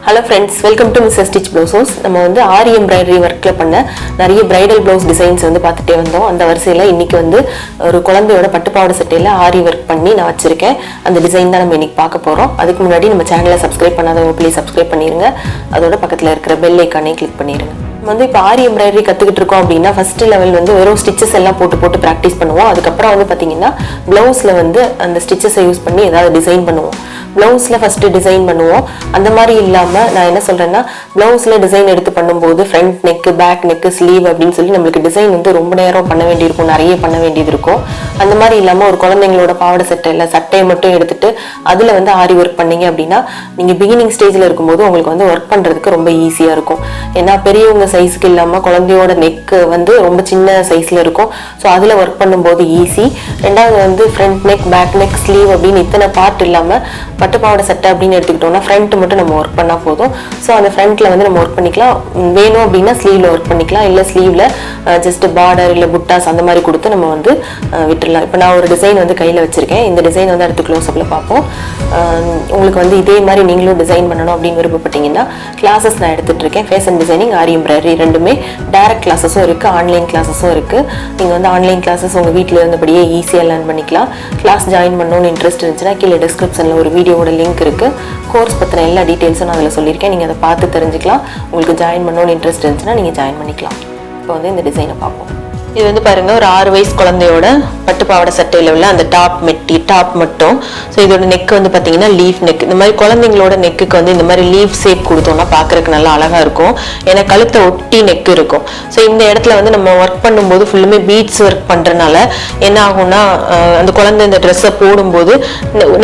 Hello friends, welcome to Mr. Stitch Blouses. நம்ம வந்து ஆரி embroidery ஒர்க்ல பண்ண நிறைய பிரைடல் ப்ளவுஸ் டிசைன்ஸ் வந்து பார்த்துட்டே வந்தோம். அந்த வரிசையில இன்னைக்கு வந்து ஒரு குழந்தையோட பட்டுப்பாவாடை சட்டையில ஆரி ஒர்க் பண்ணி நான் வச்சிருக்கேன். அந்த டிசைன் தான் நம்ம இன்னைக்கு பார்க்க போறோம். அதுக்கு முன்னாடி நம்ம சேனலை சப்ஸ்கிரைப் பண்ணாதவங்க ப்ளீஸ் சப்ஸ்கிரைப் பண்ணிருங்க. அதோட பக்கத்துல இருக்கிற பெல் ஐகானை கிளிக் பண்ணிருங்க. வந்து இப்போ ஆரி எம்ப்ராய்டரி கற்றுக்கிட்டு இருக்கோம் அப்படின்னா ஃபர்ஸ்ட் லெவல் வந்து வெறும் ஸ்டிச்சஸ் எல்லாம் போட்டு ப்ராக்டிஸ் பண்ணுவோம். அதுக்கப்புறம் வந்து பார்த்தீங்கன்னா ப்ளவுஸில் வந்து அந்த ஸ்டிச்சஸை யூஸ் பண்ணி ஏதாவது டிசைன் பண்ணுவோம். ப்ளவுஸில் ஃபஸ்ட்டு டிசைன் பண்ணுவோம். அந்த மாதிரி இல்லாமல் நான் என்ன சொல்கிறேன்னா, ப்ளவுஸில் டிசைன் எடுத்து பண்ணும்போது front neck, back neck, sleeve அப்படின்னு சொல்லி நம்மளுக்கு டிசைன் வந்து ரொம்ப நேரம் பண்ண வேண்டியிருக்கும், நிறைய பண்ண வேண்டியது இருக்கும். அந்த மாதிரி இல்லாமல் ஒரு குழந்தைங்களோட பாவாடை சட்டையை மட்டும் எடுத்துட்டு அதில் வந்து ஆரி ஒர்க் பண்ணீங்க அப்படின்னா நீங்கள் பிகினிங் ஸ்டேஜில் இருக்கும்போது உங்களுக்கு வந்து ஒர்க் பண்ணுறதுக்கு ரொம்ப ஈஸியாக இருக்கும். ஏன்னா பெரியவங்க சைஸ்க்கு இல்லாமல் குழந்தையோட நெக்கு வந்து ரொம்ப சின்ன சைஸில் இருக்கும். ஸோ அதில் ஒர்க் பண்ணும்போது ஈஸி. ரெண்டாவது வந்து front neck, back neck, sleeve அப்படின்னு இத்தனை பார்ட் இல்லாமல் பட்டுப்பாவாடை சட்டை அப்படின்னு எடுத்துக்கிட்டோம்னா ஃப்ரண்ட் மட்டும் நம்ம ஒர்க் பண்ணால் போதும். ஸோ அந்த ஃப்ரண்ட்டில் வந்து நம்ம ஒர்க் பண்ணிக்கலாம். வேணும் அப்படின்னா ஸ்லீவில் ஒர்க் பண்ணிக்கலாம். இல்லை ஸ்லீவில் ஜஸ்ட் பார்டர் இல்லை புட்டாஸ் அந்த மாதிரி கொடுத்து நம்ம வந்து விட்டுடலாம். இப்போ நான் ஒரு டிசைன் வந்து கையில் வச்சுருக்கேன். இந்த டிசைன் வந்து அடுத்து க்ளோஸ்அப்பில் பார்ப்போம். உங்களுக்கு வந்து இதே மாதிரி நீங்களும் டிசைன் பண்ணணும் அப்படின்னு விருப்பப்பட்டீங்கன்னா கிளாஸஸ் நான் எடுத்துகிட்டு இருக்கேன். ஃபேஷன் டிசைனிங், ஆரி எம்ப்ராய்டரி ரெண்டுமே டைரக்ட் கிளாஸஸும் இருக்குது, ஆன்லைன் கிளாஸஸும் இருக்குது. நீங்கள் வந்து ஆன்லைன் கிளாஸஸ் உங்கள் வீட்டில் இருந்தபடியே ஈஸியாக லேர்ன் பண்ணிக்கலாம். கிளாஸ் ஜாயின் பண்ணணும்னு இன்ட்ரெஸ்ட் இருந்துச்சுன்னா கீழே டிஸ்கிரிப்ஷனில் ஒரு வீடியோட லிங்க் இருக்குது. கோர்ஸ் பற்றின எல்லா டீட்டெயில்ஸும் நான் அதில் சொல்லியிருக்கேன். நீங்கள் அதை பார்த்து தெரிஞ்சுக்கலாம். உங்களுக்கு ஜாயின் பண்ணணும்னு இன்ட்ரெஸ்ட் இருந்துச்சுன்னா நீங்கள் ஜாயின் பண்ணிக்கலாம். இப்போ வந்து இந்த டிசைனை பார்ப்போம். இது வந்து பாருங்க, ஒரு 6 வயசு குழந்தையோட பட்டுப்பாவாடை சட்டையில உள்ள அந்த டாப் மட்டும். ஸோ இதோட நெக் வந்து பார்த்தீங்கன்னா லீஃப் நெக். இந்த மாதிரி குழந்தைங்களோட நெக்குக்கு வந்து இந்த மாதிரி லீஃப் ஷேப் கொடுத்தோம்னா பார்க்கறதுக்கு நல்லா அழகா இருக்கும். ஏன்னா கழுத்தை ஒட்டி நெக் இருக்கும். ஸோ இந்த இடத்துல வந்து நம்ம ஒர்க் பண்ணும்போது ஃபுல்லுமே பீட்ஸ் ஒர்க் பண்றதுனால என்ன ஆகும்னா, அந்த குழந்தை இந்த ட்ரெஸ்ஸை போடும்போது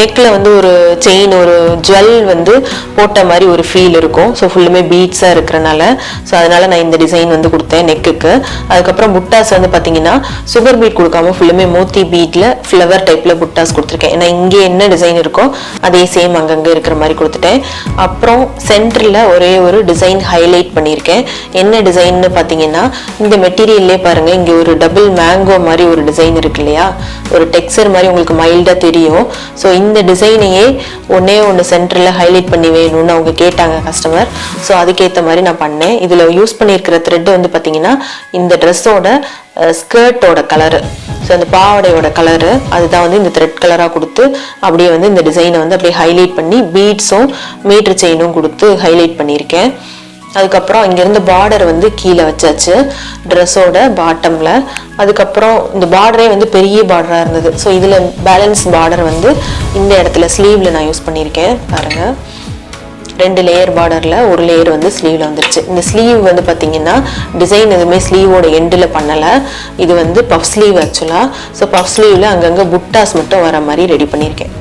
நெக்ல வந்து ஒரு செயின், ஒரு ஜுவல் வந்து போட்ட மாதிரி ஒரு ஃபீல் இருக்கும். ஸோ ஃபுல்லுமே பீட்ஸா இருக்கிறனால ஸோ அதனால நான் இந்த டிசைன் வந்து கொடுத்தேன் நெக்குக்கு. அதுக்கப்புறம் புட்டாஸ் வந்து பாத்தீங்கன்னா சுகர் பீட் கொடுக்காம ஃபுல்லுமே மோத்தி பீட்ல ஃப்ளவர் டைப்ல புட்டாஸ் கொடுத்துருக்கேன். ஏன்னா இங்கே என்ன டிசைன் இருக்கோ அதே சேம் அங்கங்க இருக்கிற மாதிரி கொடுத்துட்டேன். அப்புறம் சென்டர்ல ஒரே ஒரு டிசைன் ஹைலைட் பண்ணியிருக்கேன். என்ன டிசைன்னு பாத்தீங்கன்னா, இந்த மெட்டீரியல்லே பாருங்க, இங்க ஒரு டபுள் மேங்கோ மாதிரி ஒரு டிசைன் இருக்கு இல்லையா, ஒரு டெக்ஸ்சர் மாதிரி உங்களுக்கு மைல்டா தெரியும். ஸோ இந்த டிசைனையே ஒன்று சென்டர்ல ஹைலைட் பண்ணி வேணும்னு அவங்க கேட்டாங்க கஸ்டமர். ஸோ அதுக்கேற்ற மாதிரி நான் பண்ணேன். இதுல யூஸ் பண்ணியிருக்கிற த்ரெட் வந்து பாத்தீங்கன்னா இந்த ட்ரெஸ்ஸோட ஸ்கர்ட்டோட கலரு, ஸோ அந்த பாவாடையோட கலரு அதுதான் வந்து இந்த த்ரெட் கலராக கொடுத்து அப்படியே வந்து இந்த டிசைனை வந்து அப்படியே ஹைலைட் பண்ணி பீட்ஸும் மீட்டர் செயினும் கொடுத்து ஹைலைட் பண்ணியிருக்கேன். அதுக்கப்புறம் இங்கேருந்து பார்டர் வந்து கீழே வச்சாச்சு ட்ரெஸ்ஸோட பாட்டமில். அதுக்கப்புறம் இந்த பார்டரே வந்து பெரிய பார்டராக இருந்தது. ஸோ இதில் பேலன்ஸ் பார்டர் வந்து இந்த இடத்துல ஸ்லீவில் நான் யூஸ் பண்ணியிருக்கேன். பாருங்கள், 2 லேயர் பார்டர்ல ஒரு லேயர் வந்து ஸ்லீவ்ல வந்துருச்சு. இந்த ஸ்லீவ் வந்து பாத்தீங்கன்னா டிசைன் எதுவுமே ஸ்லீவோட எண்டில் பண்ணல. இது வந்து பஃப் ஸ்லீவ் ஆக்சுவலா. ஸோ பஃப் ஸ்லீவ்ல அங்கங்க புட்டாஸ் மட்டும் வர மாதிரி ரெடி பண்ணியிருக்கேன்.